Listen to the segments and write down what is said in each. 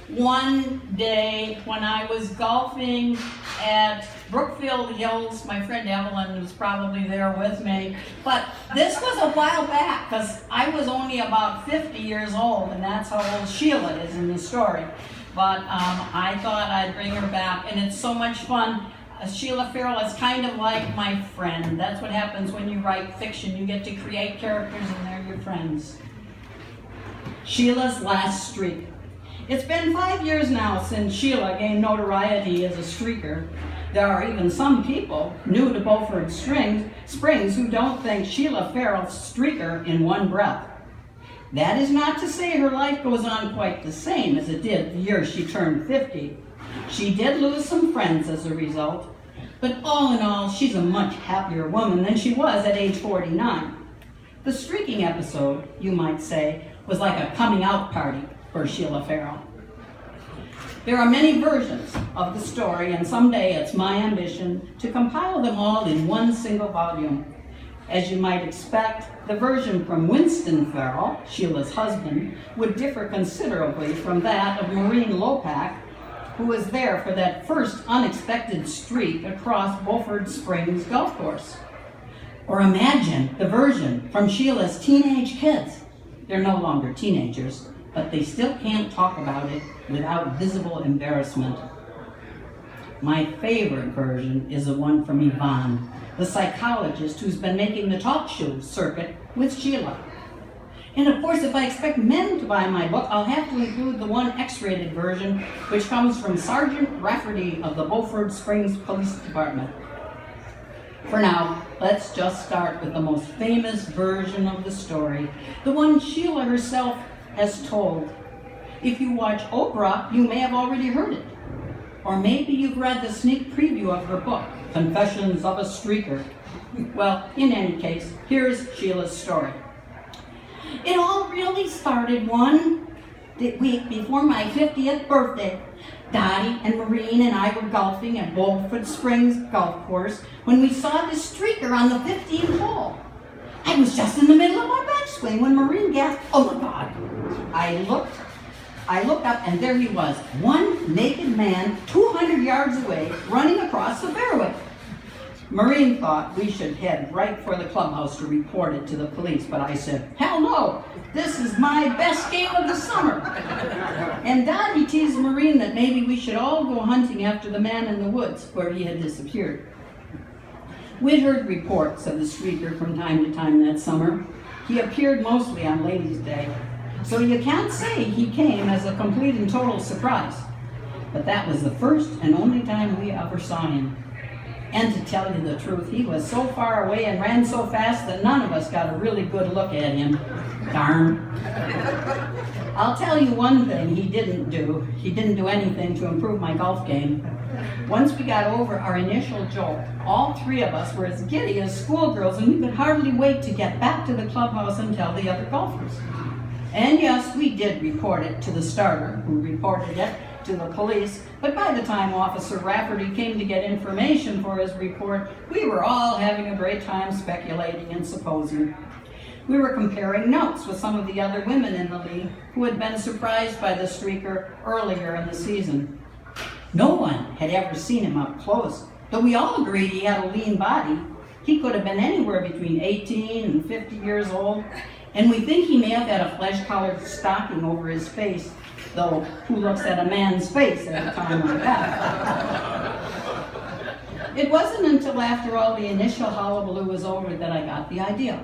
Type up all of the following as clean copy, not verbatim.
One day when I was golfing at Brookfield Hills, my friend Evelyn was probably there with me, but this was a while back because I was only about 50 years old, and that's how old Sheila is in the story. But I thought I'd bring her back, and it's so much fun. Sheila Farrell is kind of like my friend. That's what happens when you write fiction. You get to create characters and they're your friends. Sheila's last streak. It's been 5 years now since Sheila gained notoriety as a streaker. There are even some people new to Beaufort Springs who don't think Sheila Farrell's streaker in one breath. That is not to say her life goes on quite the same as it did the year she turned 50. She did lose some friends as a result, but all in all, she's a much happier woman than she was at age 49. The streaking episode, you might say, was like a coming out party for Sheila Farrell. There are many versions of the story, and someday it's my ambition to compile them all in one single volume. As you might expect, the version from Winston Farrell, Sheila's husband, would differ considerably from that of Maureen Lopak, who was there for that first unexpected streak across Beaufort Springs golf course. Or imagine the version from Sheila's teenage kids. They're no longer teenagers, but they still can't talk about it without visible embarrassment. My favorite version is the one from Yvonne, the psychologist who's been making the talk show circuit with Sheila. And of course, if I expect men to buy my book, I'll have to include the one X-rated version, which comes from Sergeant Rafferty of the Beaufort Springs Police Department. For now, let's just start with the most famous version of the story, the one Sheila herself has told. If you watch Oprah, you may have already heard it. Or maybe you've read the sneak preview of her book, Confessions of a Streaker. Well, in any case, here's Sheila's story. It all really started one week before my 50th birthday. Dottie and Maureen and I were golfing at Beaufort Springs Golf Course when we saw this streaker on the 15th hole. I was just in the middle of my backswing when Maureen gasped, "Oh my God." I looked up and there he was, one naked man 200 yards away running across the fairway. Maureen thought we should head right for the clubhouse to report it to the police, but I said, "Hell no, this is my best game of the summer." And Dottie teased Maureen that maybe we should all go hunting after the man in the woods where he had disappeared. We'd heard reports of the streaker from time to time that summer. He appeared mostly on Ladies' Day, so you can't say he came as a complete and total surprise. But that was the first and only time we ever saw him. And to tell you the truth, he was so far away and ran so fast that none of us got a really good look at him. Darn. I'll tell you one thing he didn't do. He didn't do anything to improve my golf game. Once we got over our initial jolt, all three of us were as giddy as schoolgirls, and we could hardly wait to get back to the clubhouse and tell the other golfers. And yes, we did report it to the starter, who reported it to the police, but by the time Officer Rafferty came to get information for his report, we were all having a great time speculating and supposing. We were comparing notes with some of the other women in the league who had been surprised by the streaker earlier in the season. No one had ever seen him up close, though we all agreed he had a lean body. He could have been anywhere between 18 and 50 years old, and we think he may have had a flesh-colored stocking over his face, though who looks at a man's face at a time like that? It wasn't until after all the initial hullabaloo was over that I got the idea.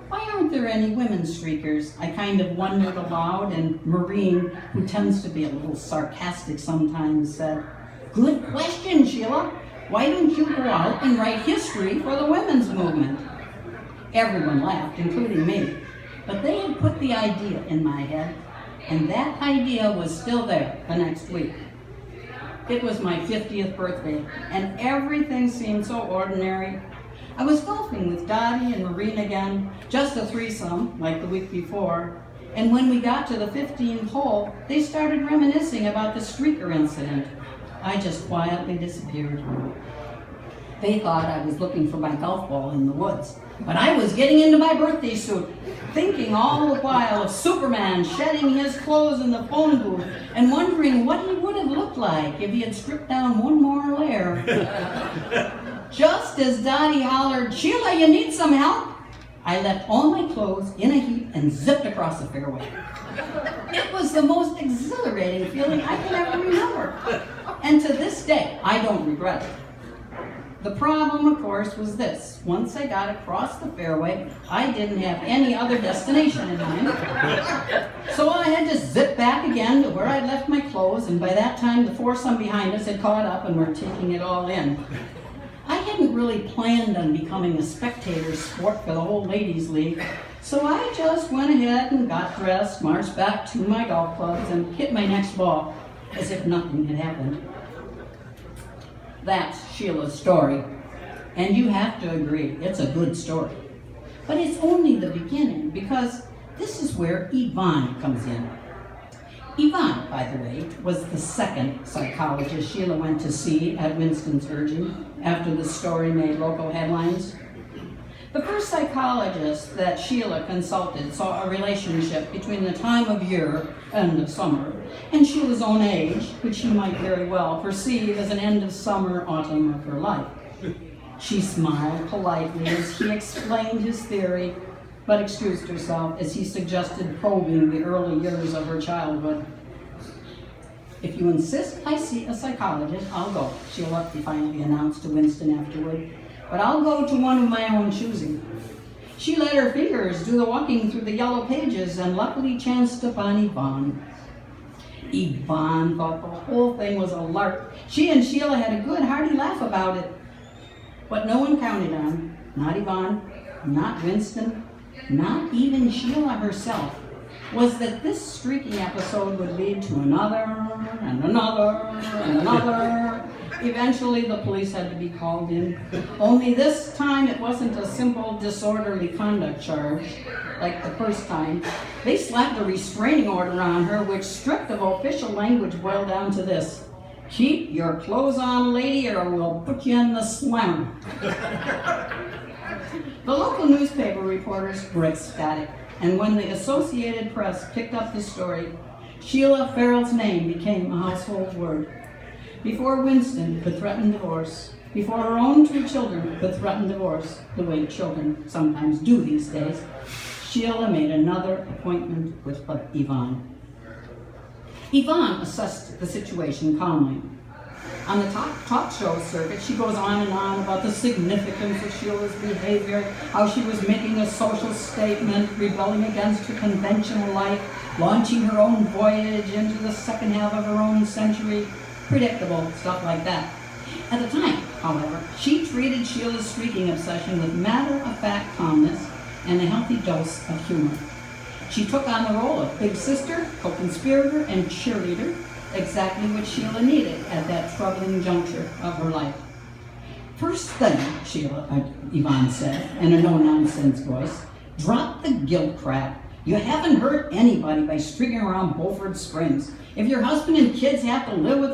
Why aren't there any women streakers? I kind of wondered aloud, and Maureen, who tends to be a little sarcastic sometimes, said, "Good question, Sheila. Why don't you go out and write history for the women's movement?" Everyone laughed, including me, but they had put the idea in my head, and that idea was still there the next week. It was my 50th birthday, and everything seemed so ordinary. I was golfing with Dottie and Maureen again, just a threesome like the week before, and when we got to the 15th hole, they started reminiscing about the streaker incident. I just quietly disappeared. They thought I was looking for my golf ball in the woods, but I was getting into my birthday suit, thinking all the while of Superman shedding his clothes in the phone booth and wondering what he would have looked like if he had stripped down one more layer. Just as Dottie hollered, "Sheila, you need some help?" I left all my clothes in a heap and zipped across the fairway. It was the most exhilarating feeling I can ever remember. And to this day, I don't regret it. The problem, of course, was this. Once I got across the fairway, I didn't have any other destination in mind. So I had to zip back again to where I'd left my clothes, and by that time the foursome behind us had caught up and were taking it all in. I hadn't really planned on becoming a spectator sport for the whole ladies' league, so I just went ahead and got dressed, marched back to my golf clubs, and hit my next ball as if nothing had happened. That's Sheila's story, and you have to agree, it's a good story. But it's only the beginning, because this is where Yvonne comes in. Yvonne, by the way, was the second psychologist Sheila went to see at Winston's urging after the story made local headlines. The first psychologist that Sheila consulted saw a relationship between the time of year, end of summer, and Sheila's own age, which she might very well perceive as an end of summer, autumn of her life. She smiled politely as he explained his theory, but excused herself as he suggested probing the early years of her childhood. "If you insist I see a psychologist, I'll go," Sheila finally announced to Winston afterward. "But I'll go to one of my own choosing." She let her fingers do the walking through the yellow pages and luckily chanced upon Yvonne. Yvonne thought the whole thing was a lark. She and Sheila had a good hearty laugh about it. What no one counted on, not Yvonne, not Winston, not even Sheila herself, was that this streaking episode would lead to another, and another, and another. Eventually the police had to be called in. Only this time it wasn't a simple disorderly conduct charge like the first time. They slapped a restraining order on her, which stripped of official language boiled down to this: "Keep your clothes on, lady, or we'll put you in the slammer." The local newspaper reporters were ecstatic, and when the Associated Press picked up the story, Sheila Farrell's name became a household word. Before Winston could threaten divorce, before her own two children could threaten divorce, the way children sometimes do these days, Sheila made another appointment with Yvonne. Yvonne assessed the situation calmly. On the talk show circuit, she goes on and on about the significance of Sheila's behavior, how she was making a social statement, rebelling against her conventional life, launching her own voyage into the second half of her own century. Predictable stuff like that. At the time, however, she treated Sheila's streaking obsession with matter-of-fact calmness and a healthy dose of humor. She took on the role of big sister, co-conspirator, and cheerleader, exactly what Sheila needed at that troubling juncture of her life. "First thing," Yvonne said in a no-nonsense voice, "drop the guilt crap. You haven't hurt anybody by streaking around Beaufort Springs. If your husband and kids have to live with